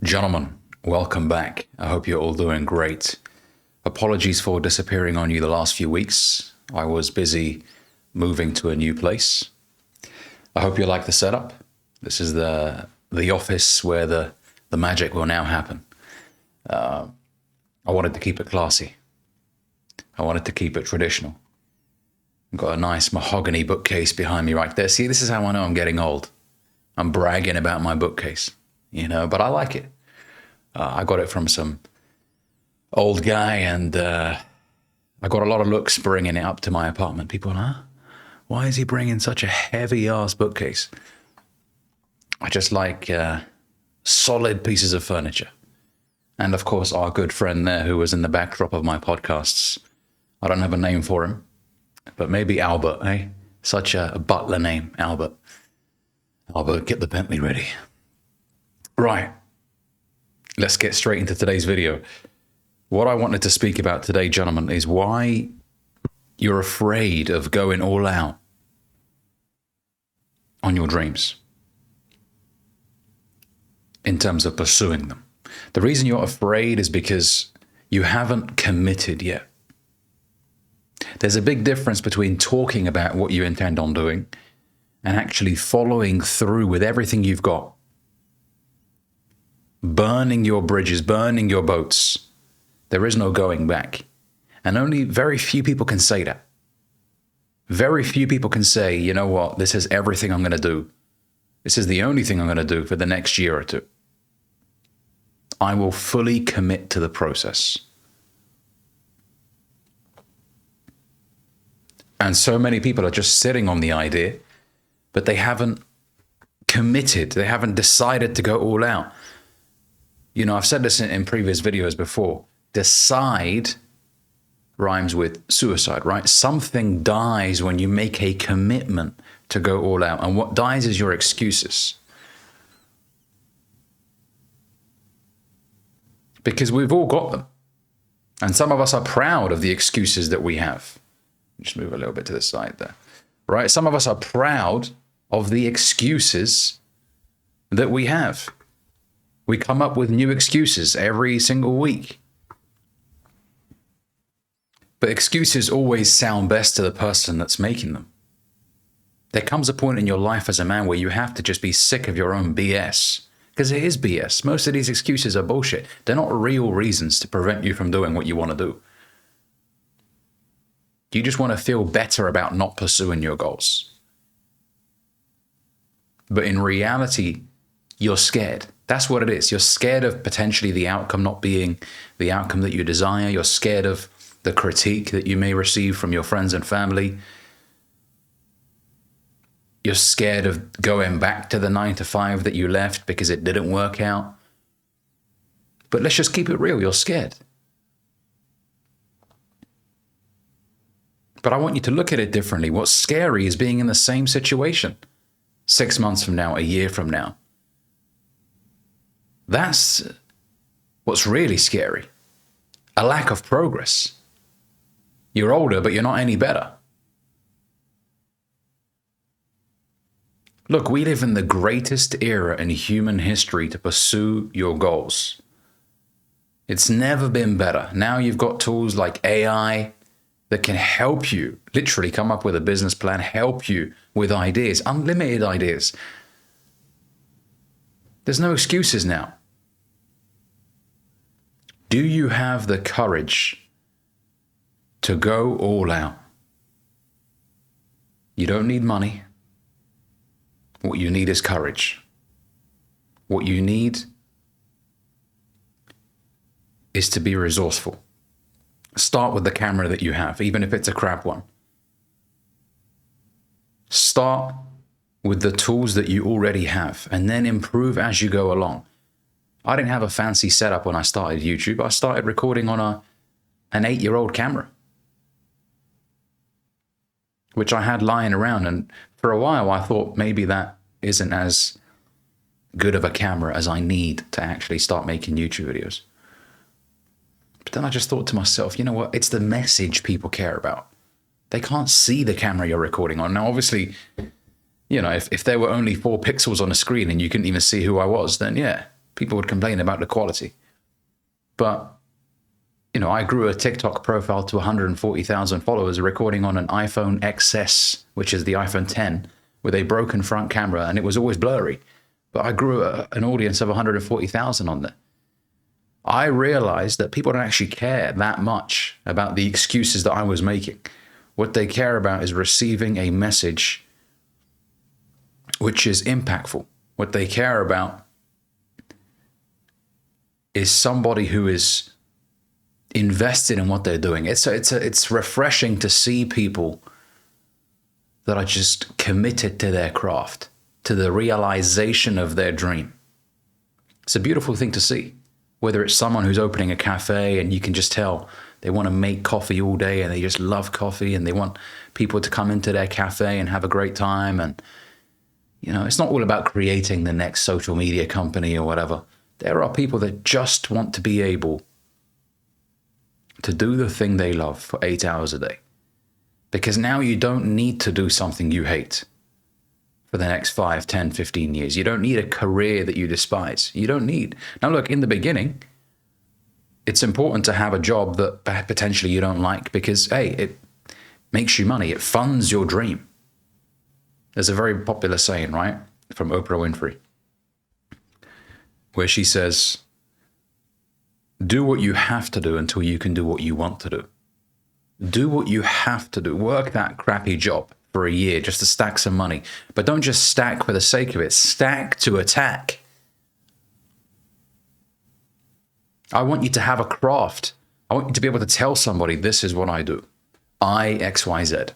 Gentlemen, welcome back. I hope you're all doing great. Apologies for disappearing on you the last few weeks. I was busy moving to a new place. I hope you like the setup. This is the office where the magic will now happen. I wanted to keep it classy. I wanted to keep it traditional. I've got a nice mahogany bookcase behind me right there. See, this is how I know I'm getting old. I'm bragging about my bookcase, but I like it. I got it from some old guy, and I got a lot of looks bringing it up to my apartment. People are, why is he bringing such a heavy-ass bookcase? I just like solid pieces of furniture. And, of course, our good friend there who was in the backdrop of my podcasts. I don't have a name for him, but maybe Albert, eh? Such a butler name, Albert. Albert, get the Bentley ready. Right. Let's get straight into today's video. What I wanted to speak about today, gentlemen, is why you're afraid of going all out on your dreams in terms of pursuing them. The reason you're afraid is because you haven't committed yet. There's a big difference between talking about what you intend on doing and actually following through with everything you've got. Burning your bridges, burning your boats. There is no going back. And only very few people can say that. Very few people can say, you know what, this is everything I'm going to do. This is the only thing I'm going to do for the next year or two. I will fully commit to the process. And so many people are just sitting on the idea, but they haven't committed. They haven't decided to go all out. I've said this in previous videos before. Decide rhymes with suicide, right? Something dies when you make a commitment to go all out. And what dies is your excuses. Because we've all got them. And some of us are proud of the excuses that we have. Just move a little bit to the side there. Right? Some of us are proud of the excuses that we have. We come up with new excuses every single week. But excuses always sound best to the person that's making them. There comes a point in your life as a man where you have to just be sick of your own BS. Because it is BS. Most of these excuses are bullshit. They're not real reasons to prevent you from doing what you want to do. You just want to feel better about not pursuing your goals. But in reality, you're scared. That's what it is. You're scared of potentially the outcome not being the outcome that you desire. You're scared of the critique that you may receive from your friends and family. You're scared of going back to the 9-to-5 that you left because it didn't work out. But let's just keep it real. You're scared. But I want you to look at it differently. What's scary is being in the same situation 6 months from now, a year from now. That's what's really scary. A lack of progress. You're older, but you're not any better. Look, we live in the greatest era in human history to pursue your goals. It's never been better. Now you've got tools like AI that can help you literally come up with a business plan, help you with ideas, unlimited ideas. There's no excuses now. Do you have the courage to go all out? You don't need money. What you need is courage. What you need is to be resourceful. Start with the camera that you have, even if it's a crap one. Start with the tools that you already have, and then improve as you go along. I didn't have a fancy setup when I started YouTube. I started recording on an 8-year-old camera, which I had lying around. And for a while, I thought maybe that isn't as good of a camera as I need to actually start making YouTube videos. But then I just thought to myself, you know what? It's the message people care about. They can't see the camera you're recording on. Now, obviously, if there were only 4 pixels on the screen and you couldn't even see who I was, then yeah, people would complain about the quality. But, you know, I grew a TikTok profile to 140,000 followers recording on an iPhone XS, which is the iPhone 10, with a broken front camera, and it was always blurry. But I grew an audience of 140,000 on there. I realized that people don't actually care that much about the excuses that I was making. What they care about is receiving a message which is impactful. What they care about is somebody who is invested in what they're doing. It's refreshing to see people that are just committed to their craft, to the realization of their dream. It's a beautiful thing to see. Whether it's someone who's opening a cafe and you can just tell they want to make coffee all day and they just love coffee and they want people to come into their cafe and have a great time. And, you know, it's not all about creating the next social media company or whatever. There are people that just want to be able to do the thing they love for 8 hours a day. Because now you don't need to do something you hate for the next 5, 10, 15 years. You don't need a career that you despise. You don't need. Now, look, in the beginning, it's important to have a job that potentially you don't like because, hey, it makes you money. It funds your dream. There's a very popular saying, right, from Oprah Winfrey, where she says, do what you have to do until you can do what you want to do. Do what you have to do. Work that crappy job for a year just to stack some money. But don't just stack for the sake of it. Stack to attack. I want you to have a craft. I want you to be able to tell somebody, this is what I do. I, XYZ.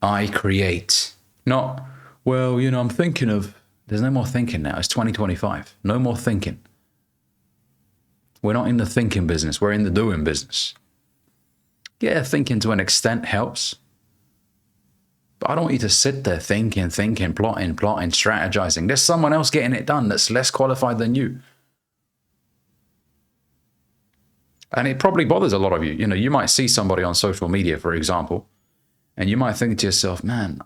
I create. Not, well, you know, I'm thinking of, there's no more thinking now. It's 2025. No more thinking. We're not in the thinking business. We're in the doing business. Yeah, thinking to an extent helps. But I don't want you to sit there thinking, plotting, strategizing. There's someone else getting it done that's less qualified than you. And it probably bothers a lot of you. You know, you might see somebody on social media, for example, and you might think to yourself, man,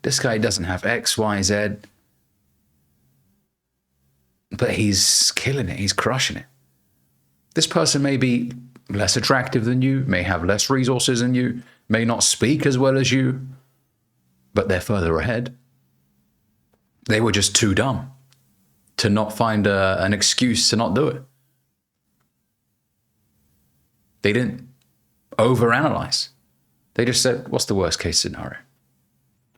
this guy doesn't have X, Y, Z, but he's killing it. He's crushing it. This person may be less attractive than you, may have less resources than you, may not speak as well as you, but they're further ahead. They were just too dumb to not find an excuse to not do it. They didn't overanalyze. They just said, what's the worst case scenario?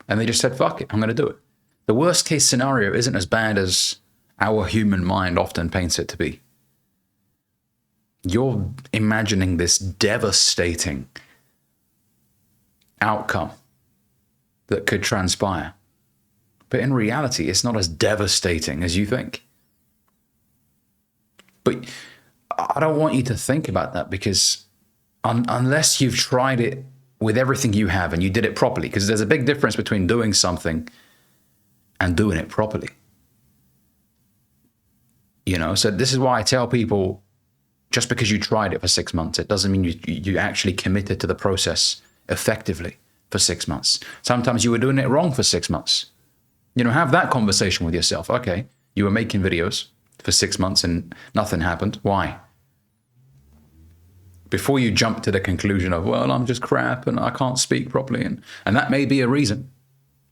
And they just said, fuck it, I'm going to do it. The worst case scenario isn't as bad as our human mind often paints it to be. You're imagining this devastating outcome that could transpire. But in reality, it's not as devastating as you think. But I don't want you to think about that because unless you've tried it with everything you have and you did it properly, because there's a big difference between doing something and doing it properly. You know, so this is why I tell people, just because you tried it for 6 months, it doesn't mean you actually committed to the process effectively for 6 months. Sometimes you were doing it wrong for 6 months. You know, have that conversation with yourself. Okay, you were making videos for 6 months and nothing happened. Why? Before you jump to the conclusion of, well, I'm just crap and I can't speak properly. And that may be a reason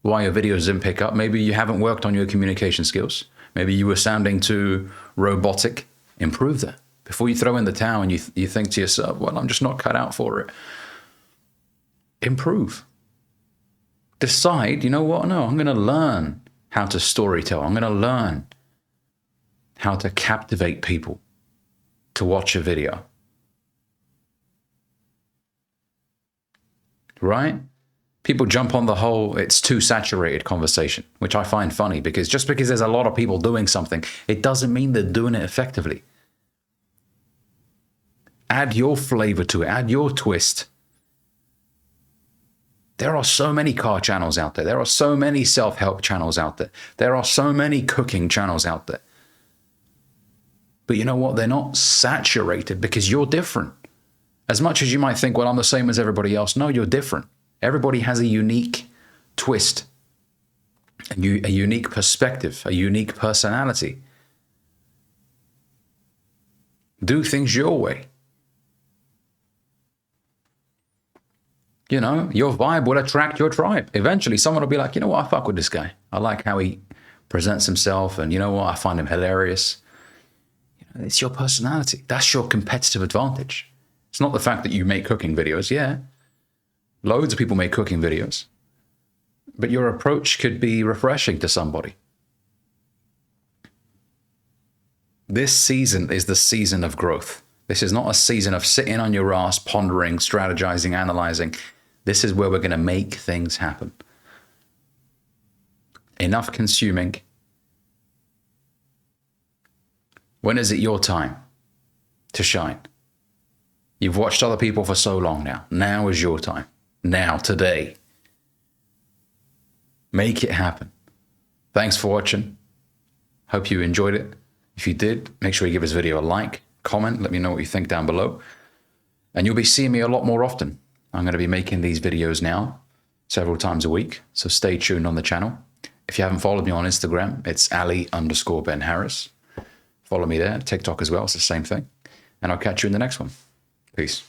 why your videos didn't pick up. Maybe you haven't worked on your communication skills. Maybe you were sounding too robotic. Improve that. Before you throw in the towel and you think to yourself, well, I'm just not cut out for it. Improve. Decide, you know what? No, I'm going to learn how to storytell. I'm going to learn how to captivate people to watch a video. Right? People jump on the whole, it's too saturated conversation, which I find funny because just because there's a lot of people doing something, it doesn't mean they're doing it effectively. Add your flavor to it. Add your twist. There are so many car channels out there. There are so many self-help channels out there. There are so many cooking channels out there. But you know what? They're not saturated because you're different. As much as you might think, well, I'm the same as everybody else. No, you're different. Everybody has a unique twist. a unique perspective, a unique personality. Do things your way. You know, your vibe will attract your tribe. Eventually, someone will be like, you know what, I fuck with this guy. I like how he presents himself, and you know what, I find him hilarious. You know, it's your personality. That's your competitive advantage. It's not the fact that you make cooking videos. Yeah, loads of people make cooking videos. But your approach could be refreshing to somebody. This season is the season of growth. This is not a season of sitting on your ass, pondering, strategizing, analyzing. This is where we're going to make things happen. Enough consuming. When is it your time to shine? You've watched other people for so long now. Now is your time. Now, today. Make it happen. Thanks for watching. Hope you enjoyed it. If you did, make sure you give this video a like, comment, let me know what you think down below. And you'll be seeing me a lot more often. I'm going to be making these videos now several times a week, so stay tuned on the channel. If you haven't followed me on Instagram, it's Ali_Ben-Hariz. Follow me there. TikTok as well, it's the same thing. And I'll catch you in the next one. Peace.